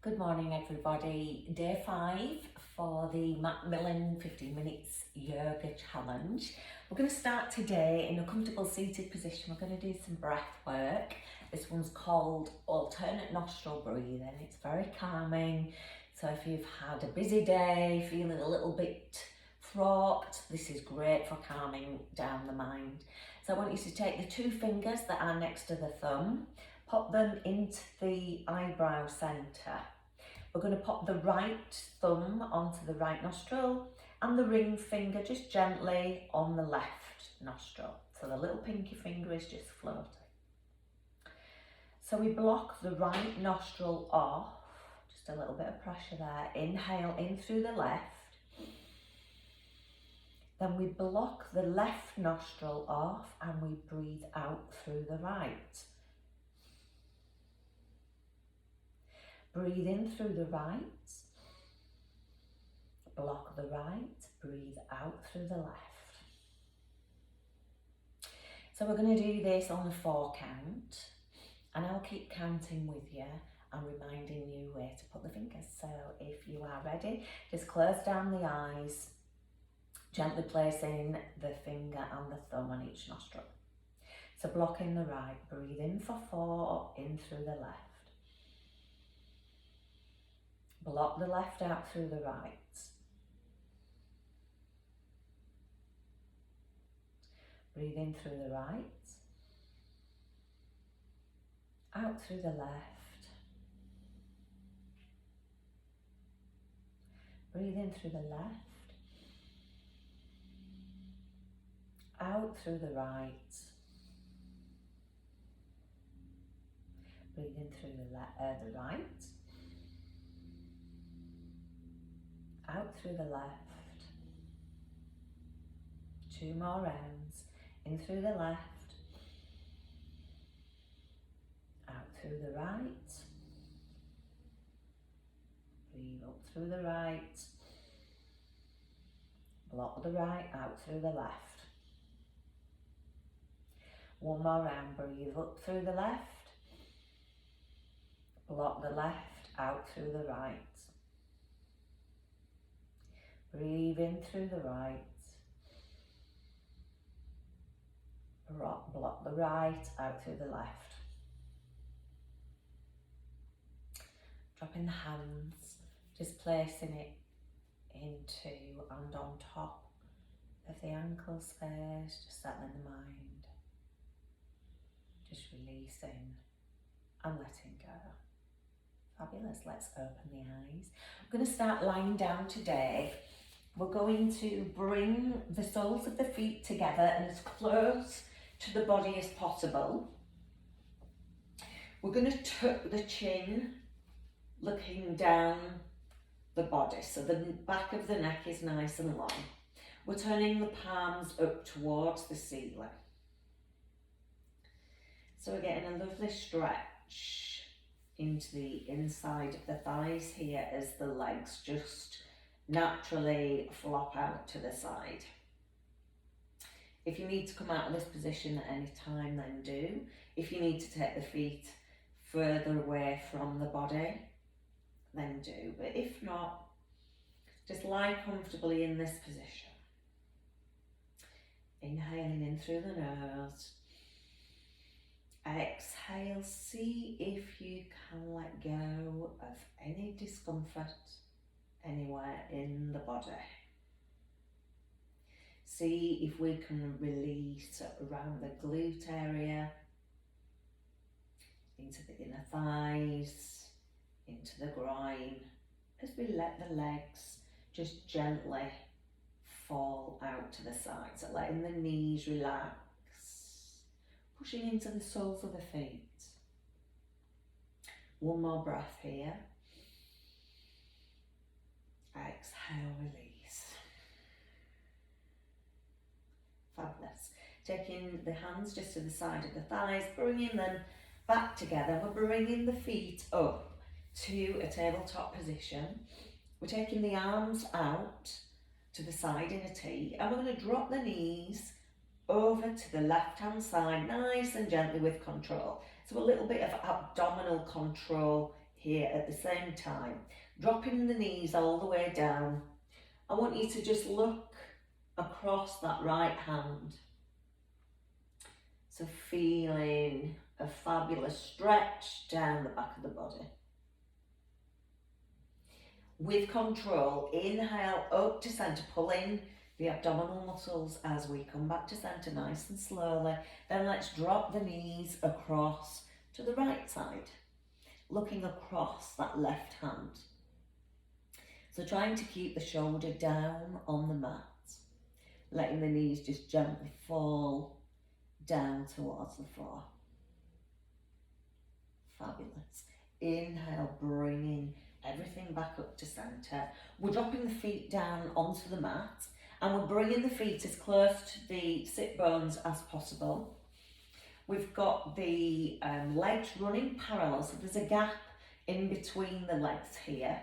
Good morning everybody. Day 5 for the Macmillan 15 minutes yoga challenge. We're going to start today in a comfortable seated position. We're going to do some breath work. This one's called alternate nostril breathing. It's very calming. So if you've had a busy day, feeling a little bit fraught, this is great for calming down the mind. So I want you to take the two fingers that are next to the thumb, pop them into the eyebrow centre. We're going to pop the right thumb onto the right nostril and the ring finger just gently on the left nostril. So the little pinky finger is just floating. So we block the right nostril off, just a little bit of pressure there. Inhale in through the left. Then we block the left nostril off and we breathe out through the right. Breathe in through the right, block the right, breathe out through the left. So we're going to do this on the 4 count, and I'll keep counting with you and reminding you where to put the fingers. So if you are ready, just close down the eyes, gently placing the finger and the thumb on each nostril. So blocking the right, breathe in for 4, in through the left. Block the left out through the right. Breathe in through the right. Out through the left. Breathe in through the left. Out through the right. Breathe in through the right. Out through the left. 2 more rounds. In through the left. Out through the right. Breathe up through the right. Block the right out through the left. 1 more round. Breathe up through the left. Block the left out through the right. Breathe in through the right. Block the right out through the left. Dropping the hands, just placing it into and on top of the ankle space, just settling the mind. Just releasing and letting go. Fabulous, let's open the eyes. I'm going to start lying down today. We're going to bring the soles of the feet together and as close to the body as possible. We're going to tuck the chin, looking down the body, so the back of the neck is nice and long. We're turning the palms up towards the ceiling. So we're getting a lovely stretch into the inside of the thighs here as the legs just naturally flop out to the side. If you need to come out of this position at any time, then do. If you need to take the feet further away from the body, then do. But if not, just lie comfortably in this position. Inhaling in through the nose. Exhale, see if you can let go of any discomfort anywhere in the body. See if we can release around the glute area, into the inner thighs, into the groin, as we let the legs just gently fall out to the side. So letting the knees relax, pushing into the soles of the feet. 1 more breath here. Exhale, release. Fabulous. Taking the hands just to the side of the thighs, bringing them back together. We're bringing the feet up to a tabletop position. We're taking the arms out to the side in a T, and we're going to drop the knees over to the left hand side, nice and gently with control. So a little bit of abdominal control here at the same time. Dropping the knees all the way down. I want you to just look across that right hand. So feeling a fabulous stretch down the back of the body. With control, inhale up to centre, pulling the abdominal muscles as we come back to centre nice and slowly. Then let's drop the knees across to the right side, looking across that left hand. So trying to keep the shoulder down on the mat, letting the knees just gently fall down towards the floor. Fabulous. Inhale, bringing everything back up to centre. We're dropping the feet down onto the mat and we're bringing the feet as close to the sit bones as possible. We've got the legs running parallel, so there's a gap in between the legs here.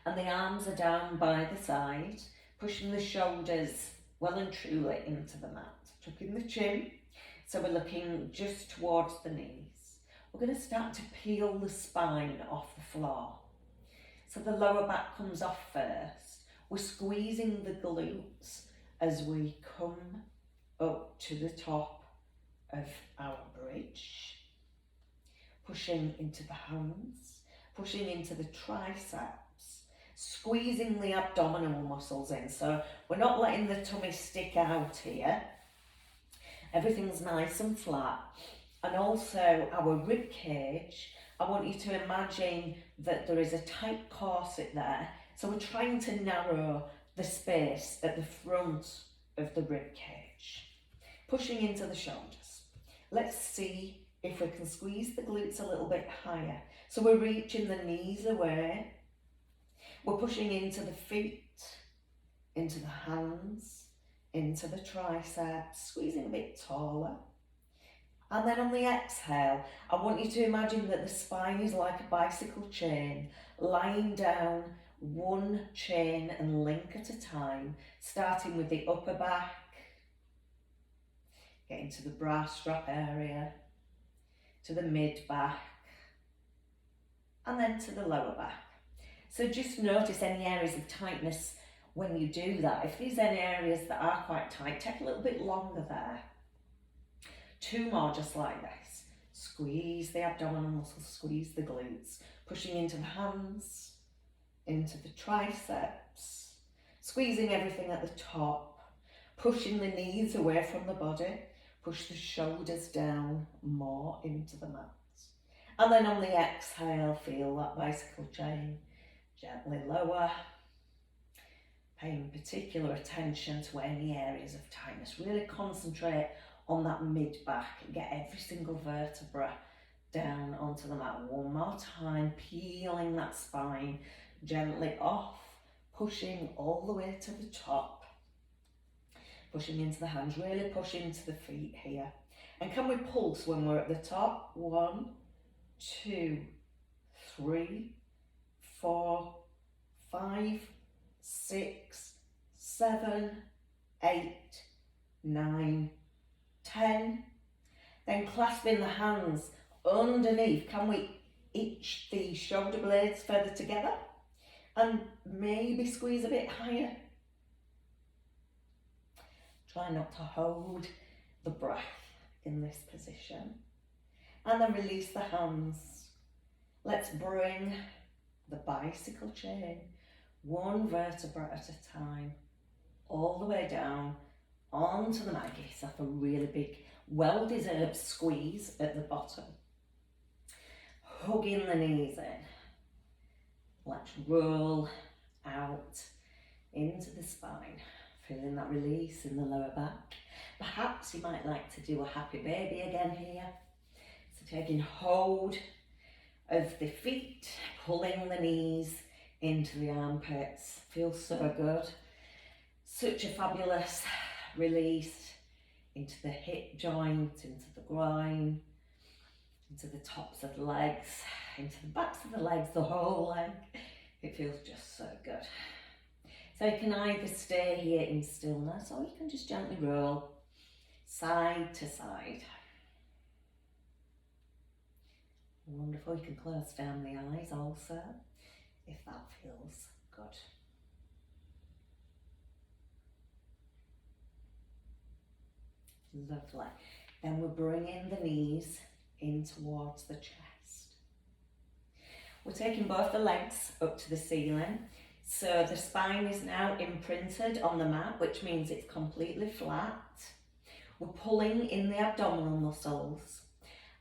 And the arms are down by the side, pushing the shoulders well and truly into the mat. Tucking the chin, so we're looking just towards the knees. We're going to start to peel the spine off the floor. So the lower back comes off first. We're squeezing the glutes as we come up to the top of our bridge. Pushing into the hands, pushing into the triceps, squeezing the abdominal muscles in. So we're not letting the tummy stick out here. Everything's nice and flat. And also our rib cage, I want you to imagine that there is a tight corset there. So we're trying to narrow the space at the front of the rib cage. Pushing into the shoulders. Let's see if we can squeeze the glutes a little bit higher. So we're reaching the knees away. We're pushing into the feet, into the hands, into the triceps, squeezing a bit taller. And then on the exhale, I want you to imagine that the spine is like a bicycle chain, lying down one chain and link at a time, starting with the upper back, getting to the bra strap area, to the mid back, and then to the lower back. So just notice any areas of tightness when you do that. If there's any areas that are quite tight, take a little bit longer there. 2 more just like this. Squeeze the abdominal muscles, squeeze the glutes, pushing into the hands, into the triceps, squeezing everything at the top, pushing the knees away from the body, push the shoulders down more into the mat. And then on the exhale, feel that bicycle chain gently lower, paying particular attention to any areas of tightness. Really concentrate on that mid back and get every single vertebra down onto the mat. One more time, peeling that spine gently off, pushing all the way to the top, pushing into the hands, really push into the feet here. And can we pulse when we're at the top? 1, 2, 3, 4, 5, 6, 7, 8, 9, 10. Then clasping the hands underneath, can we itch the shoulder blades further together and maybe squeeze a bit higher? Try not to hold the breath in this position. And then release the hands. Let's bring the bicycle chain, one vertebra at a time, all the way down onto the mat. Give yourself a really big, well-deserved squeeze at the bottom. Hugging the knees in. Let's roll out into the spine. Feeling that release in the lower back. Perhaps you might like to do a happy baby again here. So taking hold of the feet, pulling the knees into the armpits. Feels so good. Such a fabulous release into the hip joint, into the groin, into the tops of the legs, into the backs of the legs, the whole leg. It feels just so good. So you can either stay here in stillness or you can just gently roll side to side. Wonderful. You can close down the eyes also, if that feels good. Lovely. Then we're bringing the knees in towards the chest. We're taking both the legs up to the ceiling. So the spine is now imprinted on the mat, which means it's completely flat. We're pulling in the abdominal muscles.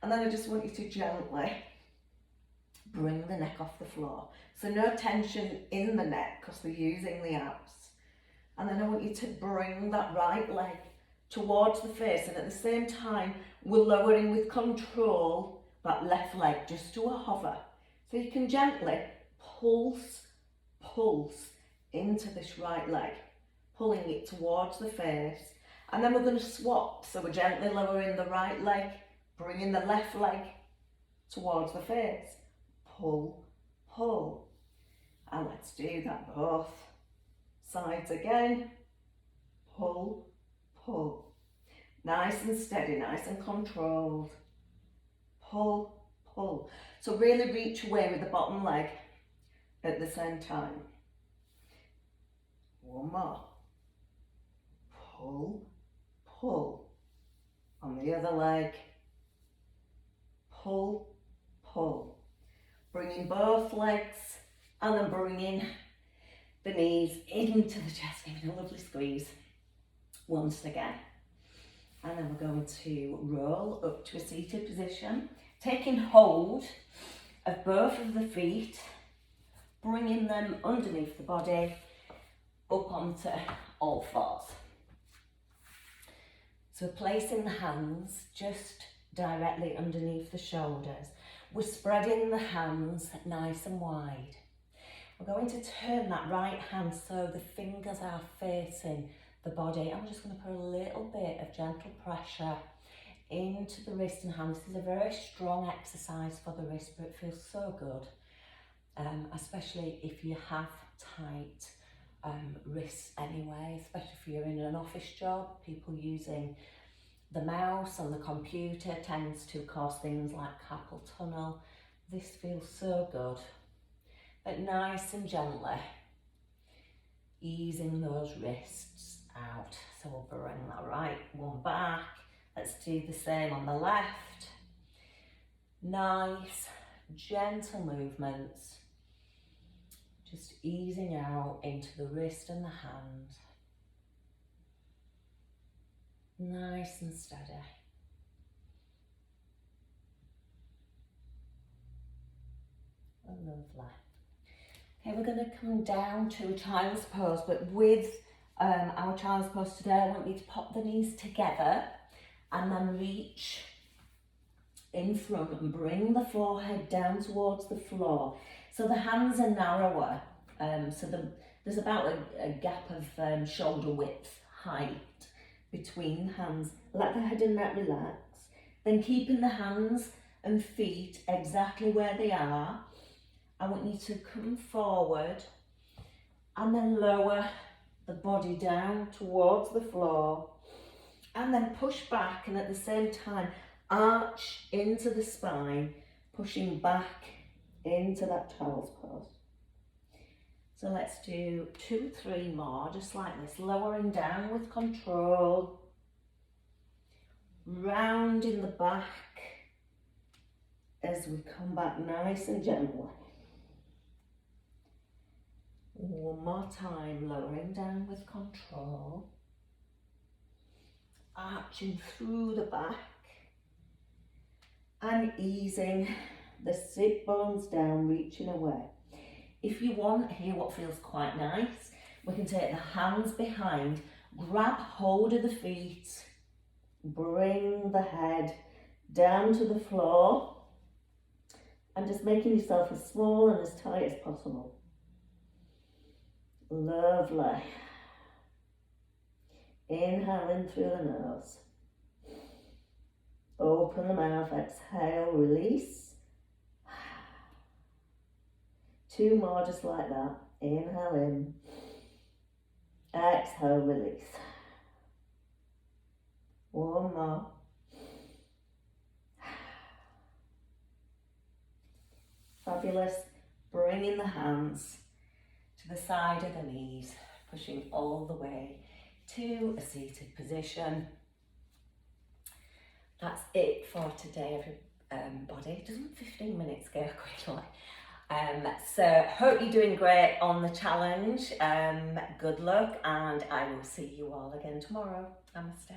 And then I just want you to gently bring the neck off the floor. So no tension in the neck because we're using the abs. And then I want you to bring that right leg towards the face, and at the same time we're lowering with control that left leg just to a hover. So you can gently pulse into this right leg, pulling it towards the face, and then we're going to swap. So we're gently lowering the right leg, bringing the left leg towards the face. Pull, pull. And let's do that both sides again. Pull, pull. Nice and steady, nice and controlled. Pull, pull. So really reach away with the bottom leg at the same time. One more. Pull, pull. On the other leg. Pull, pull. Bringing both legs and then bringing the knees into the chest, giving a lovely squeeze once again. And then we're going to roll up to a seated position, taking hold of both of the feet, bringing them underneath the body, up onto all fours. So placing the hands just directly underneath the shoulders. We're spreading the hands nice and wide. We're going to turn that right hand so the fingers are facing the body. I'm just going to put a little bit of gentle pressure into the wrist and hand. This is a very strong exercise for the wrist, but it feels so good, especially if you have tight wrists anyway, especially if you're in an office job. People using the mouse and the computer tends to cause things like carpal tunnel. This feels so good, but nice and gently easing those wrists out. So we'll bring that right one back. Let's do the same on the left. Nice, gentle movements. Just easing out into the wrist and the hand. Nice and steady. Lovely. Okay, we're going to come down to a child's pose, but with our child's pose today, I want you to pop the knees together and then reach in front and bring the forehead down towards the floor. So the hands are narrower, there's about a gap of shoulder width height between the hands. Let the head and neck relax. Then keeping the hands and feet exactly where they are, I want you to come forward and then lower the body down towards the floor and then push back, and at the same time arch into the spine, pushing back into that child's pose. So let's do 2, 3 more, just like this, lowering down with control, rounding the back as we come back nice and gently. One more time, lowering down with control, arching through the back and easing the sit bones down, reaching away. If you want here what feels quite nice, we can take the hands behind, grab hold of the feet, bring the head down to the floor and just making yourself as small and as tight as possible. Lovely. Inhaling through the nose. Open the mouth, exhale, release. 2 more just like that. Inhale in. Exhale, release. 1 more. Fabulous. Bringing the hands to the side of the knees, pushing all the way to a seated position. That's it for today, everybody. Doesn't 15 minutes go quickly? So hope you're doing great on the challenge. Good luck, and I will see you all again tomorrow. Namaste.